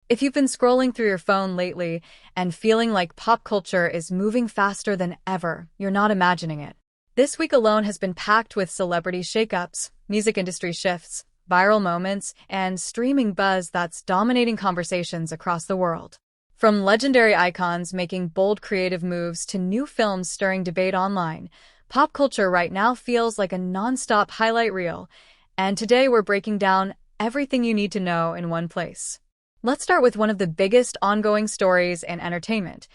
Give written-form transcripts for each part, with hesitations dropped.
If you've been scrolling through your phone lately and feeling like pop culture is moving faster than ever, you're not imagining it. This week alone has been packed with celebrity shakeups, music industry shifts, viral moments, and streaming buzz that's dominating conversations across the world. From legendary icons making bold creative moves to new films stirring debate online, pop culture right now feels like a nonstop highlight reel. And today we're breaking down everything you need to know in one place. Let's start with one of the biggest ongoing stories in entertainment,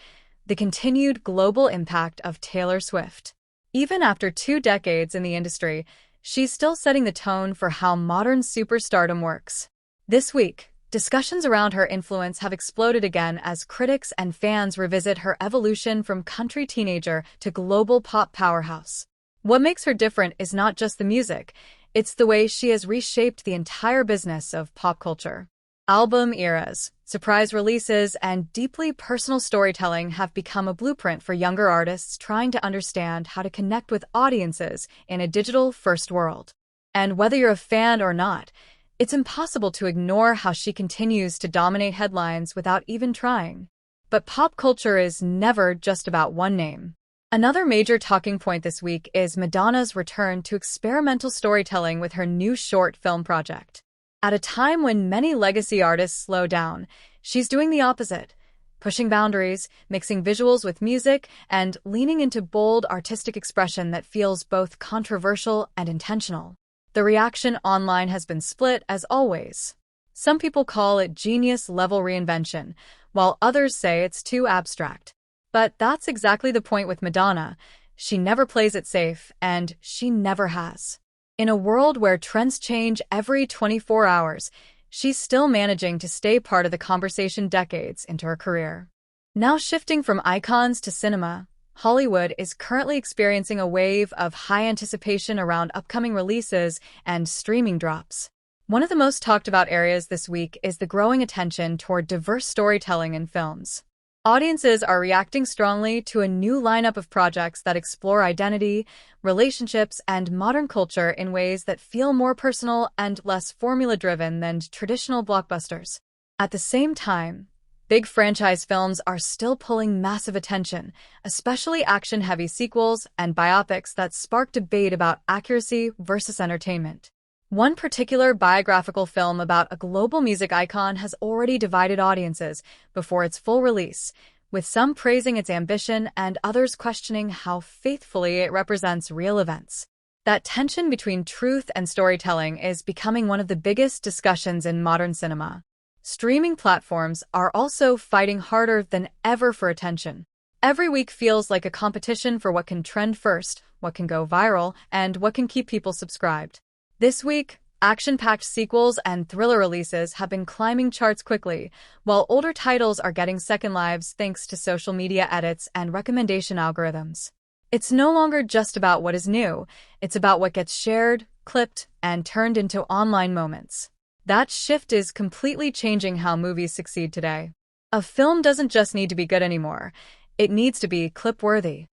the continued global impact of Taylor Swift. Even after 2 decades in the industry, she's still setting the tone for how modern superstardom works. This week, discussions around her influence have exploded again as critics and fans revisit her evolution from country teenager to global pop powerhouse. What makes her different is not just the music, it's the way she has reshaped the entire business of pop culture. Album eras, surprise releases, and deeply personal storytelling have become a blueprint for younger artists trying to understand how to connect with audiences in a digital-first world. And whether you're a fan or not, it's impossible to ignore how she continues to dominate headlines without even trying. But pop culture is never just about one name. Another major talking point this week is Madonna's return to experimental storytelling with her new short film project. At a time when many legacy artists slow down, she's doing the opposite, pushing boundaries, mixing visuals with music, and leaning into bold artistic expression that feels both controversial and intentional. The reaction online has been split, as always. Some people call it genius-level reinvention, while others say it's too abstract. But that's exactly the point with Madonna. She never plays it safe, and she never has. In a world where trends change every 24 hours, she's still managing to stay part of the conversation decades into her career. Now shifting from icons to cinema, Hollywood is currently experiencing a wave of high anticipation around upcoming releases and streaming drops. One of the most talked about areas this week is the growing attention toward diverse storytelling in films. Audiences are reacting strongly to a new lineup of projects that explore identity, relationships, and modern culture in ways that feel more personal and less formula-driven than traditional blockbusters. At the same time, big franchise films are still pulling massive attention, especially action-heavy sequels and biopics that spark debate about accuracy versus entertainment. One particular biographical film about a global music icon has already divided audiences before its full release, with some praising its ambition and others questioning how faithfully it represents real events. That tension between truth and storytelling is becoming one of the biggest discussions in modern cinema. Streaming platforms are also fighting harder than ever for attention. Every week feels like a competition for what can trend first, what can go viral, and what can keep people subscribed. This week, action-packed sequels and thriller releases have been climbing charts quickly, while older titles are getting second lives thanks to social media edits and recommendation algorithms. It's no longer just about what is new, it's about what gets shared, clipped, and turned into online moments. That shift is completely changing how movies succeed today. A film doesn't just need to be good anymore, it needs to be clip-worthy.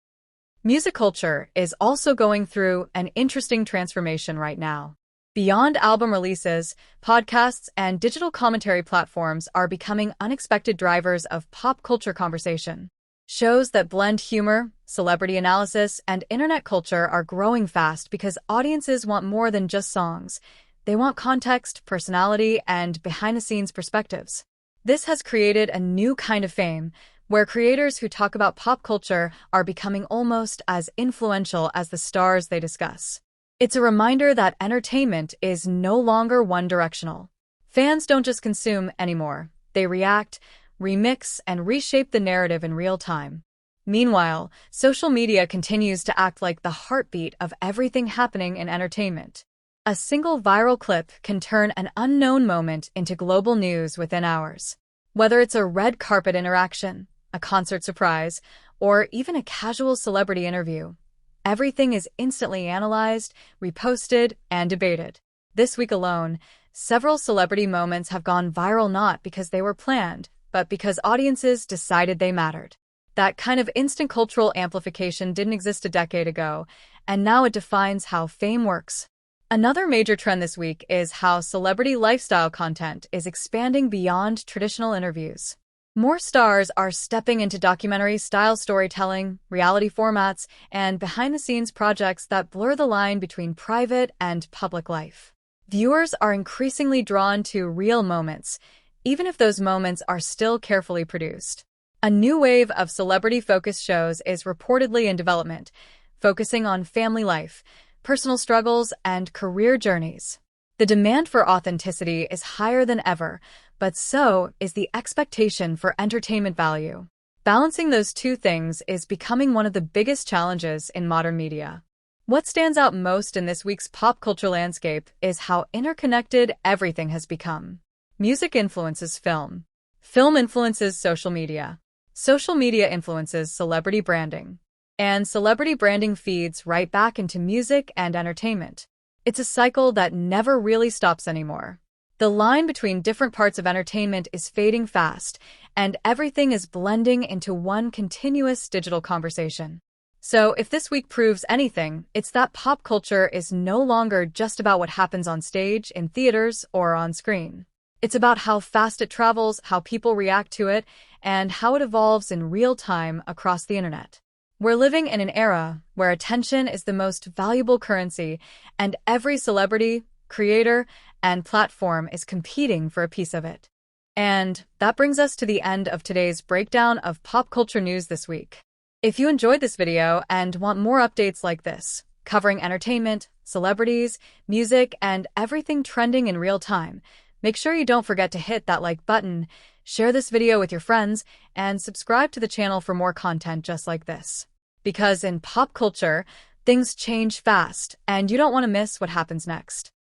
Music culture is also going through an interesting transformation right now. Beyond album releases, podcasts and digital commentary platforms are becoming unexpected drivers of pop culture conversation. Shows that blend humor, celebrity analysis, and internet culture are growing fast because audiences want more than just songs. They want context, personality, and behind-the-scenes perspectives. This has created a new kind of fame, where creators who talk about pop culture are becoming almost as influential as the stars they discuss. It's a reminder that entertainment is no longer one-directional. Fans don't just consume anymore. They react, remix, and reshape the narrative in real time. Meanwhile, social media continues to act like the heartbeat of everything happening in entertainment. A single viral clip can turn an unknown moment into global news within hours. Whether it's a red carpet interaction, a concert surprise, or even a casual celebrity interview, everything is instantly analyzed, reposted, and debated. This week alone, several celebrity moments have gone viral not because they were planned, but because audiences decided they mattered. That kind of instant cultural amplification didn't exist a decade ago, and now it defines how fame works. Another major trend this week is how celebrity lifestyle content is expanding beyond traditional interviews. More stars are stepping into documentary-style storytelling, reality formats, and behind-the-scenes projects that blur the line between private and public life. Viewers are increasingly drawn to real moments, even if those moments are still carefully produced. A new wave of celebrity-focused shows is reportedly in development, focusing on family life, personal struggles, and career journeys. The demand for authenticity is higher than ever, but so is the expectation for entertainment value. Balancing those two things is becoming one of the biggest challenges in modern media. What stands out most in this week's pop culture landscape is how interconnected everything has become. Music influences film. Film influences social media. Social media influences celebrity branding. And celebrity branding feeds right back into music and entertainment. It's a cycle that never really stops anymore. The line between different parts of entertainment is fading fast, and everything is blending into one continuous digital conversation. So if this week proves anything, it's that pop culture is no longer just about what happens on stage, in theaters, or on screen. It's about how fast it travels, how people react to it, and how it evolves in real time across the internet. We're living in an era where attention is the most valuable currency, and every celebrity, creator, and platform is competing for a piece of it. And that brings us to the end of today's breakdown of pop culture news this week. If you enjoyed this video and want more updates like this, covering entertainment, celebrities, music, and everything trending in real time, make sure you don't forget to hit that like button, share this video with your friends, and subscribe to the channel for more content just like this. Because in pop culture, things change fast, and you don't want to miss what happens next.